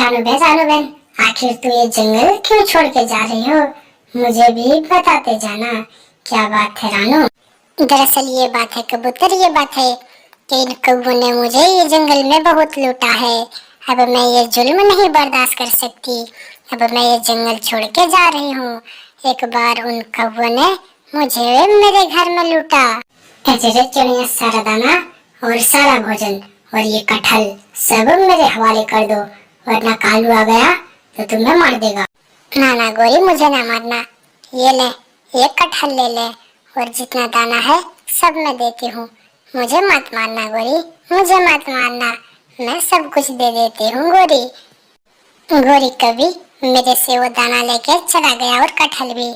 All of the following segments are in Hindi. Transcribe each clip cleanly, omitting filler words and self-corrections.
रानू बहन, आखिर तू ये जंगल क्यों छोड़ के जा रही हो? मुझे भी बताते जाना, क्या बात है रानू? दरअसल ये बात है कबूतर, ये बात है कि इन कौवों ने मुझे ये जंगल में बहुत लूटा है। अब मैं ये जुल्म नहीं बर्दाश्त कर सकती। अब मैं ये जंगल छोड़ के जा रही हूँ। एक बार उन कौवों ने मुझे मेरे घर में लूटा। अजय चिड़िया, सारा दाना और सारा भोजन और ये कटहल सब मेरे हवाले कर दो, वरना कालू आ गया तो तुम्हें मार देगा। ना ना गोरी, मुझे ना मारना। ये ले, ये कटहल ले ले और जितना दाना है सब मैं देती हूँ। मुझे मत मारना गोरी, मुझे मत मारना, मैं सब कुछ दे देती हूँ गोरी। गोरी कभी मेरे से वो दाना लेके चला गया और कटहल भी,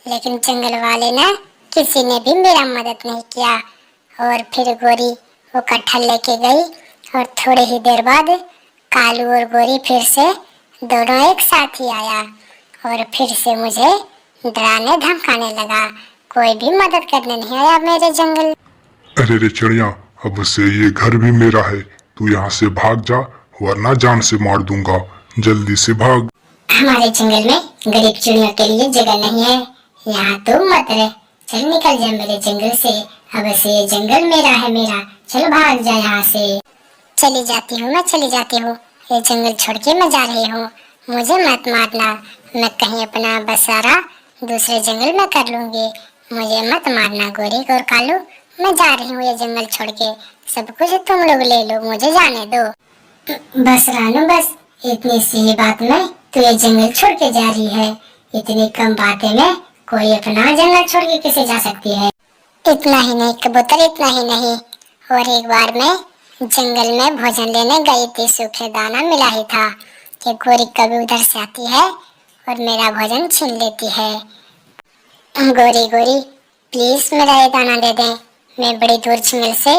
लेकिन जंगल वाले ने किसी ने भी मेरा मदद नहीं किया। और फिर गोरी वो कटहल लेके गई और थोड़ी ही देर बाद कालू और गोरी फिर से दोनों एक साथ ही आया और फिर से मुझे डराने धमकाने लगा। कोई भी मदद करने नहीं आया मेरे जंगल। अरे रे चिड़िया, अब से ये घर भी मेरा है, तू यहाँ से भाग जा वरना जान से मार दूंगा। जल्दी से भाग। हमारे जंगल में गरीब चिड़ियों के लिए जगह नहीं है, यहाँ तो मत रह। चल निकल जा मेरे जंगल से, अब से ये जंगल मेरा है, मेरा। चल भाग जा यहाँ से। चली जाती हूँ, मैं चली जाती हूँ। ये जंगल छोड़ के मैं जा रही हूँ। मुझे मत मारना, मैं कहीं अपना बसारा दूसरे जंगल में कर लूंगी। मुझे मत मारना गोरी और कालू, मैं जा रही हूँ ये जंगल छोड़ के। सब कुछ तुम लोग ले लो, मुझे जाने दो। बस रानू बस, इतनी सी बात में तू ये जंगल छोड़ के जा रही है। इतनी कम बातें में कोई अपना जंगल छोड़ के कैसे जा सकती है? इतना ही नहीं कबूतर, इतना ही नहीं। और एक बार मैं जंगल में भोजन लेने गई थी, सूखे दाना मिला ही था कि गोरी कभी उधर से आती है और मेरा भोजन छीन लेती है। गोरी गोरी प्लीज मेरा ये दाना दे दे। मैं बड़ी दूर जंगल से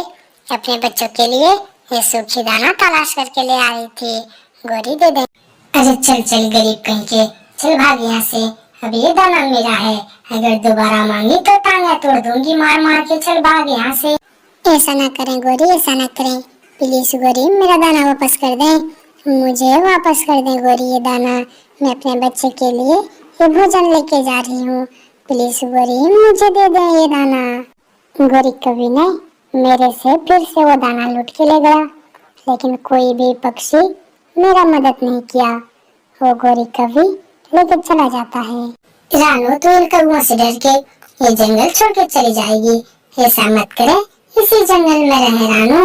अपने बच्चों के लिए ये सूखी दाना तलाश करके ले आई थी। गोरी दे दे। अरे चल चल गरीब कहीं के, चल भाग यहाँ से। अब ये दाना मेरा है, अगर दोबारा मांगी तो टांगा तोड़ दूंगी मार मार के। चल भाग यहाँ से। ऐसा ना करें गोरी, ऐसा ना करें। प्लीज गोरी मेरा दाना वापस कर दें, मुझे वापस कर दें गोरी ये दाना। मैं अपने बच्चे के लिए ये भोजन लेके जा रही हूँ। प्लीज गोरी मुझे दे दें ये दाना। गोरी कवि ने मेरे से फिर से वो दाना लूट के ले गया, लेकिन कोई भी पक्षी मेरा मदद नहीं किया। वो गोरी कवि लेकर चला जाता है। रानू तो इन कौवों से डर के ये जंगल छोड़ के चली जाएगी। ऐसा मत करे, इसी जंगल में रहे रानू।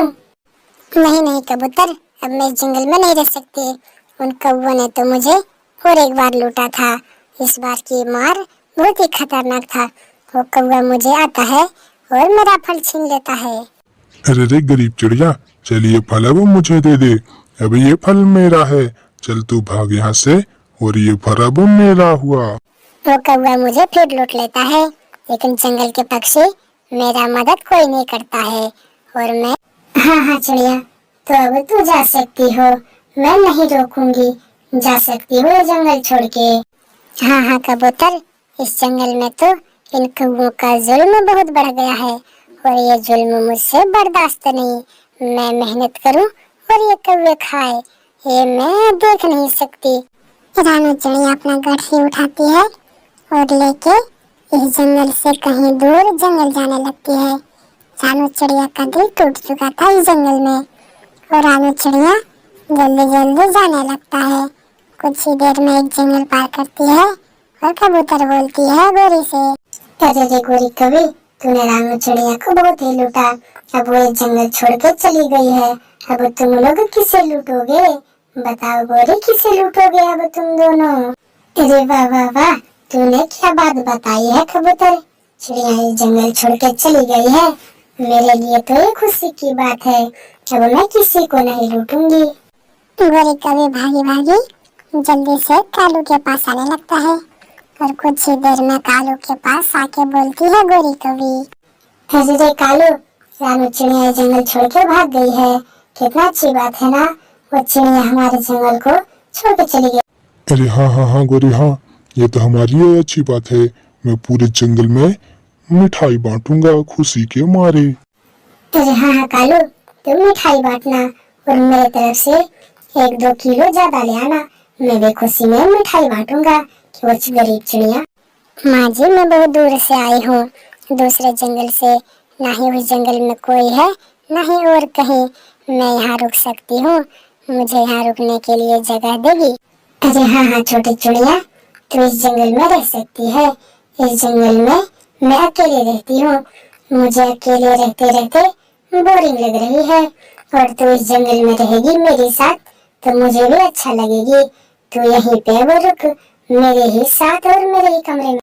नहीं नहीं कबूतर, अब मैं इस जंगल में नहीं रह सकती। उन कौवों ने तो मुझे और एक बार लूटा था। इस बार की मार बहुत ही खतरनाक था। वो कौवा मुझे आता है और मेरा फल छीन लेता है। अरे रे गरीब चिड़िया, चल ये फल अब मुझे दे दे। अब ये फल मेरा है, चल तू भाग यहाँ से और ये फल अब मेरा हुआ। वो कौवा मुझे फिर लूट लेता है, लेकिन जंगल के पक्षी मेरा मदद कोई नहीं करता है। और मैं हाँ चिड़िया, तो अब तू जा सकती हो, मैं नहीं रोकूंगी। जा सकती हो जंगल छोड़ के। हाँ कबूतर, इस जंगल में तो इन कौवों का जुल्म बहुत बढ़ गया है और ये जुल्म मुझसे बर्दाश्त नहीं। मैं मेहनत करूं और ये कौवे खाए, ये मैं देख नहीं सकती। रानू चिड़िया अपना गठरी उठाती है और लेके इस जंगल से कहीं दूर जंगल जाने लगती है। रानू चिड़िया का दिल टूट चुका था इस जंगल में और रानू चिड़िया जल्दी जल्दी जाने लगता है। कुछ ही देर में एक जंगल पार करती है और कबूतर बोलती है गोरी से, अरे गोरी कवि, तूने रानू चिड़िया को बहुत ही लूटा। अब वो ये जंगल छोड़ के चली गई है। अब तुम लोग किसे लूटोगे? बताओ गोरी, किसे लूटोगे अब तुम दोनों? अरे वाह वाह वाह, तूने क्या बात बताई है कबूतर। चिड़िया ये जंगल छोड़ के चली गई है, मेरे लिए तो ये खुशी की बात है। अब मैं किसी को नहीं लूटूंगी। गोरी कवि भागी भागी जल्दी से कालू के पास आने लगता है और कुछ ही देर में कालू के पास आके बोलती है गोरी कवि, अरे कालू, रानू चिड़िया जंगल छोड़ के भाग गई है। कितना अच्छी बात है ना, वो चिड़िया हमारे जंगल को छोड़ के चली गई। अरे हाँ गोरी, हाँ ये तो हमारी ये अच्छी बात है। मैं पूरे जंगल में मिठाई बांटूंगा खुशी के मारे। अरे हाँ कालू, तुम मिठाई बांटना और मेरी तरफ से 1-2 किलो ज्यादा ले आना, मैं भी खुशी में मिठाई बांटूंगा कि वो गरीब चिड़िया। माँ जी, मैं बहुत दूर से आई हूँ, दूसरे जंगल से, ना ही उस जंगल में कोई है ना ही और कहीं मैं यहाँ रुक सकती हूँ, मुझे यहाँ रुकने के लिए जगह देगी? अरे हाँ हाँ छोटी चिड़िया, तू इस जंगल में रह सकती है। इस जंगल में मैं अकेली रहती हूँ, मुझे अकेले रहते रहते बोरिंग लग रही है, और तू इस जंगल में रहेगी मेरे साथ तो मुझे भी अच्छा लगेगी। तू यहीं पे वो रुक, मेरे ही साथ और मेरे ही कमरे में।